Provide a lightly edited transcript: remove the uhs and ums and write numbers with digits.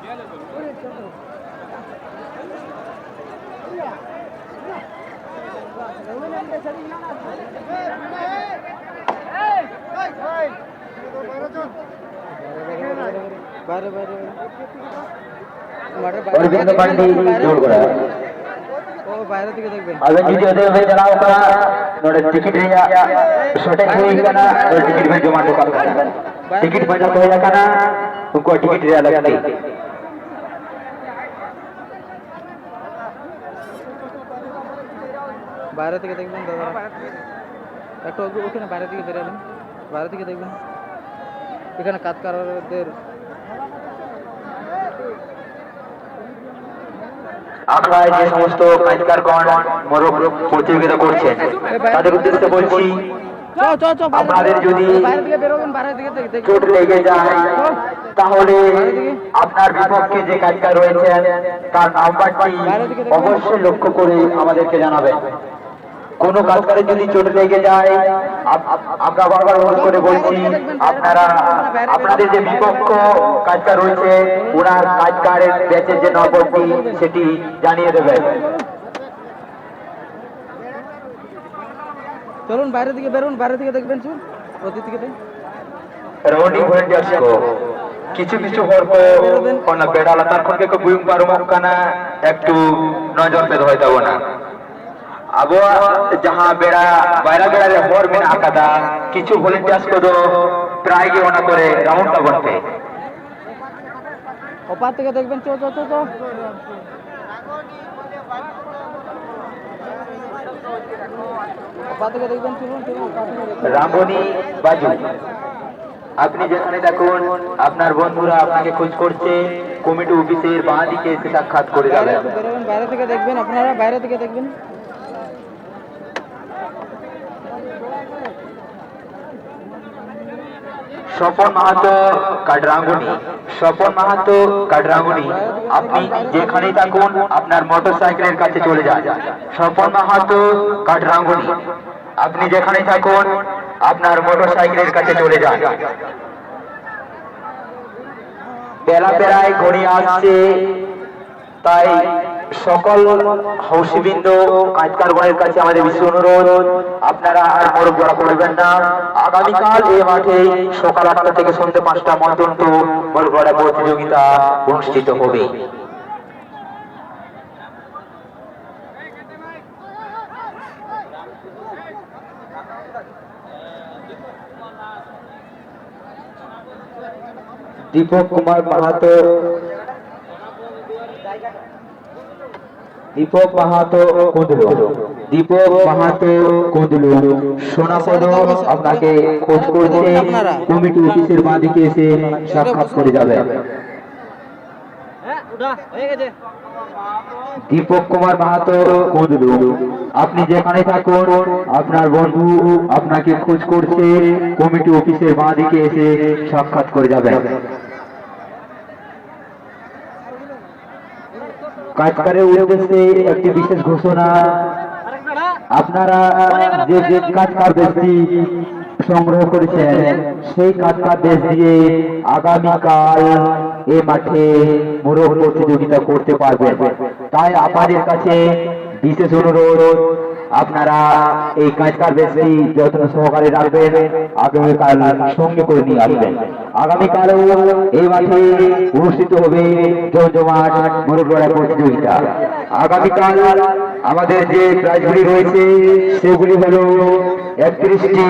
Ticket ticket बजा उनको ticket लगती বাইরে থেকে দেখবেন দাদা একটু ওখানে বাইরে থেকে বেরালেন বাইরে থেকে দেখবেন এখানে কাজকারদের আপনারা যে সমস্ত কাজকারগণ মোরগ প্রতিযোগিতা করছেন তাদের উদ্দেশ্যে বলছি আপনাদের যদি চোট লেগে যায় তাহলে আপনার বিপক্ষে যে কাজকার রয়েছেন তার নাম্বারটি অবশ্যই লক্ষ্য করে আমাদেরকে জানাবেন। কোনো কাজকারে যদি চোট লেগে যায় আমরা বারবার অনুরোধ করে বলছি আপনারা আপনাদের যে বিপক্ষ কাজকার রয়েছে ওনার কাজকারের ব্যাচের যে নম্বরটি সেটি জানিয়ে দেবেন। চলুন বাইরে থেকে বেরোন, বাইরে থেকে দেখবেন চুন ওদিক থেকে रौनी volunteers को কিছু হরকো কোন বেড়ালা তার কোন কে বুইং পারমক কানা একটু নজর পে দয় দাও না আবো जहां বেড়া বাইরা বেড়ারে হর মেন আকাদা কিছু volunteers को दो ট্রাই কে ওনা করে রাউন্ড টা করতে ওপার থেকে দেখবেন চো ওপার থেকে দেখবেন চলুন রামবনি বাজু আপনি যেখানে দেখুন আপনার বন্ধুরা আপনাকে খোঁজ করছে কমিটি অফিসের বাঁ দিকে এসে সাক্ষাৎ করে যাবেন। বাইরে থেকে দেখবেন আপনারা বাইরে থেকে দেখবেন। স্বপন মাহাতো কাডরাঙ্গুনি আপনি যেখানেই থাকুন আপনার মোটরসাইকেলের কাছে চলে যান। স্বপন মাহাতো কাডরাঙ্গুনি আপনি যেখানেই থাকুন আপনার মোটরসাইকেলের কাছে চলে যান। বেলা প্রায় ঘনিয়ে আসছে, তাই সকল হৌসিবৃন্দ কাজকারগণের কাছে আমাদের বিশেষ অনুরোধ আপনারা আর মোরগ জড়া করবেন না। আগামীকাল এই মাঠে সকাল 8টা থেকে সন্ধ্যে 5টা পর্যন্ত মোরগ জড়া প্রতিযোগিতা অনুষ্ঠিত হবে। दीपक कुमार महातो कुंदलू सोना पदक আপনাকে খোঁজ করছে কমিটি অফিসের বাঁ দিকে এসে সাক্ষাৎ করে যাবে। দীপক কুমার মাহাতো কুঁদলু আপনি যেখানে থাকুন আপনার বন্ধু আপনাকে খোঁজ করছে কমিটি অফিসের বাঁ দিকে এসে সাক্ষাৎ করে যাবেন। কাজকারের উদ্দেশ্যে একটি বিশেষ ঘোষণা, আপনারা যে কাজকার ব্যক্তি সংগ্রহ করেছেন সেই কাজকার দেশ দিয়ে আগামীকাল এই মাঠে মোরগ প্রতিযোগিতা করতে পারবেন। তাই আপনাদের কাছে বিশেষ অনুরোধ আপনারা এই কাজকার ব্যক্তি যত্ন সহকারে রাখবেন, আগামীকাল সঙ্গে করে নিয়ে আসবেন। আগামীকালও এই মাঠে অনুষ্ঠিত হবে জমজমাট মোরগ লড়াই প্রতিযোগিতা। আগামীকাল আমাদের যে প্রাইজগুলি রয়েছে সেগুলি হলো 31টি